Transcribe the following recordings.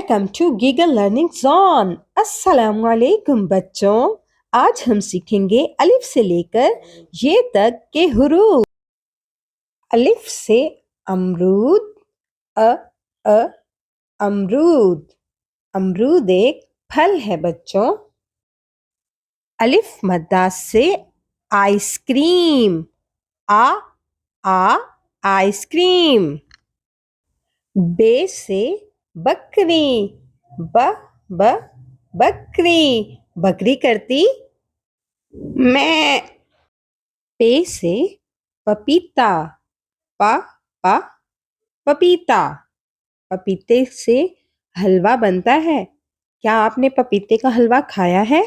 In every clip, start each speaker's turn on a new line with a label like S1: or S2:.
S1: Welcome to Giggle learning zone. अस्सलाम वालेकुम बच्चों। आज हम सीखेंगे अलिफ से लेकर ये तक के हुरूफ। अलिफ से अमरूद, अ अ अमरूद। अमरूद एक फल है बच्चों। अलिफ मद्दा से आइसक्रीम, आ आ आइसक्रीम। बे से बकरी, ब ब बकरी। बकरी करती मैं। पे से पपीता, पा पा पपीता। पपीते से हलवा बनता है। क्या आपने पपीते का हलवा खाया है?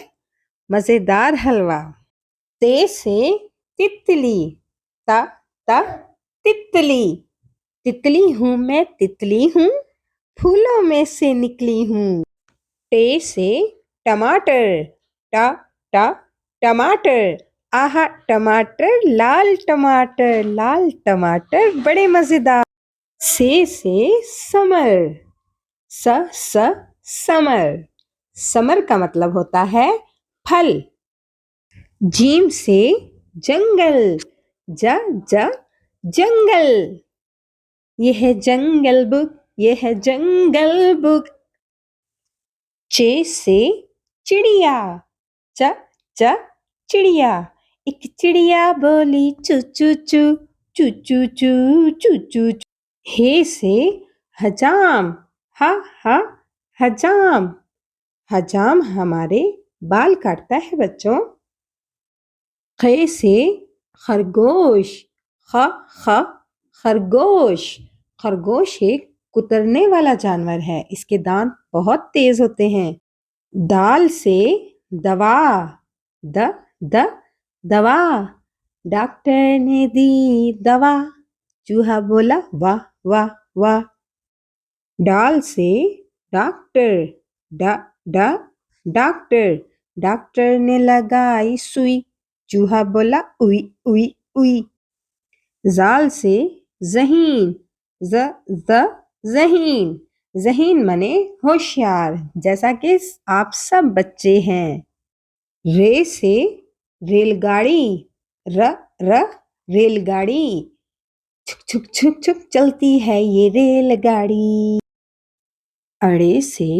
S1: मजेदार हलवा। ते से तितली, ता ता तितली। तितली हूँ मैं, तितली हूँ, फूलों में से निकली हूँ। टे से टमाटर, टा टा टमाटर। आहा टमाटर, लाल टमाटर, लाल टमाटर बड़े मजेदार। से समर, स समर। समर का मतलब होता है फल। जीम से जंगल, ज ज जंगल। ये है जंगल बुक, ये है जंगल बुक। चे से चिड़िया, च च चिड़िया। एक चिड़िया बोली चू चू चू, चू चू चू, चू चू चू। हे से हजाम, हा हा हजाम। हजाम हमारे बाल काटता है बच्चों। खे से खरगोश, ख ख खरगोश। खरगोश एक कुतरने वाला जानवर है। इसके दांत बहुत तेज होते हैं। दाल से दवा, द द दवा। डॉक्टर ने दी दवा, चूहा बोला वाह वाह वाह। डाल से डॉक्टर, ड ड डॉक्टर। डॉक्टर ने लगाई सुई, चूहा बोला उई उई उई। जाल से ज़हीन, ज ज़हीन। ज़हीन मने होशियार, जैसा कि आप सब बच्चे हैं। रे से रेलगाड़ी, र र रेलगाड़ी। छुक छुक छुक छुक चलती है ये रेलगाड़ी। अड़े से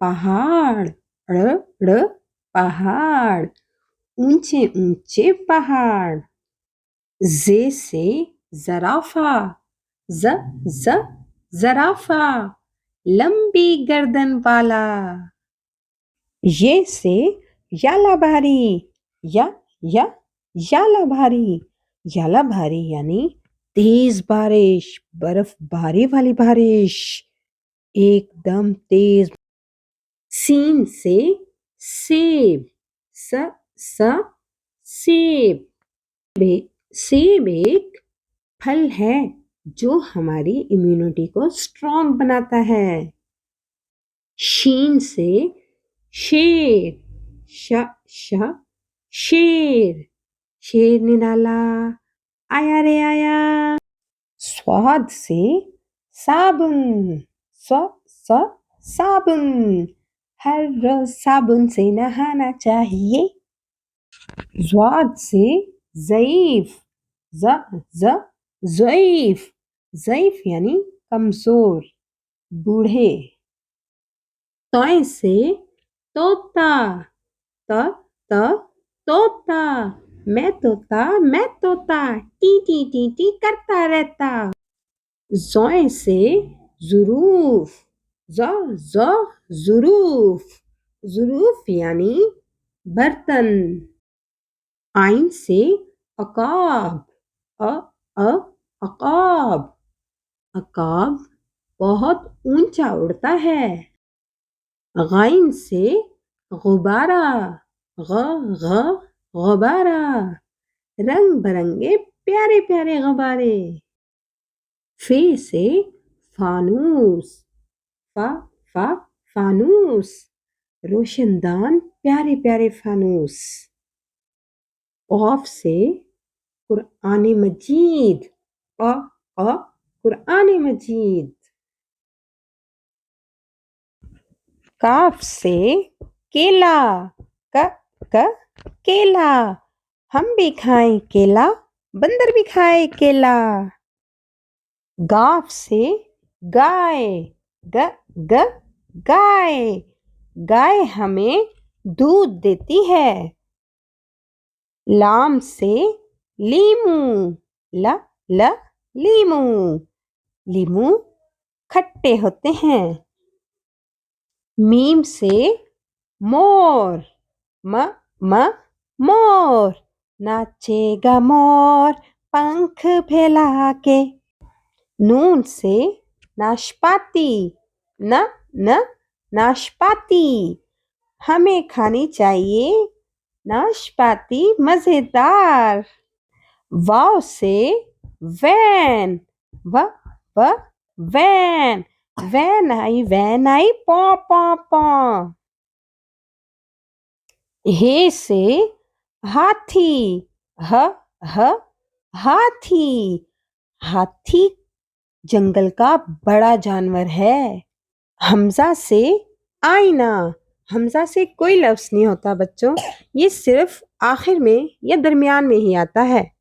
S1: पहाड़, ड़ ड़ पहाड़, ऊंचे ऊंचे पहाड़। जे से जराफा, ज ज जराफा, लंबी गर्दन वाला। ये से याला भारी, या याला भारी। याला भारी यानी तेज बारिश, बर्फबारी वाली बारिश, एकदम तेज। सीन से सेब, स सेब। सेब एक फल है जो हमारी इम्यूनिटी को स्ट्रॉन्ग बनाता है। शीन से शेर, श शेर। शेर निराला आया रे आया। स्वाद से साबुन, स साबुन। हर रोज साबुन से नहाना चाहिए। ज़्वाद से ज़ईफ, ज ज़ईफ। ज़ईफ यानी कमजोर, बूढ़े। तोय से तोता, त त तोता। मैं तोता टी टी टी टी करता रहता। ज़ोय से ज़ुरूफ, ज ज़ुरूफ। ज़ुरूफ यानी बर्तन। आइन से अकाब, अ अ अकाब। अकाब बहुत ऊंचा उड़ता है। गाइन से गुब्बारा, ग ग गुब्बारा। रंग बिरंगे प्यारे प्यारे गुब्बारे। फे से फानूस, फा फानूस। रोशनदान प्यारे प्यारे फानूस। ऑफ से कुरआन मजीद, अ कुरआन मजीद। काफ से केला, क क केला। हम भी खाएं केला, बंदर भी खाए केला। गाफ से गाय, ग ग गाय। गाय हमें दूध देती है। लाम से लीमू, ल ल लीमू। लीमू खट्टे होते हैं। मीम से मोर, म म मोर। नाचेगा मोर पंख फैला के। नून से नाशपाती, न न नाशपाती। हमें खानी चाहिए नाशपाती मजेदार। वाव से वैन, व व वैन। वैन आई पॉ पॉ पॉ। हे से हाथी, ह ह हाथी। हाथी जंगल का बड़ा जानवर है। हमजा से आईना। हमजा से कोई लफ्ज नहीं होता बच्चों, ये सिर्फ आखिर में या दरमियान में ही आता है।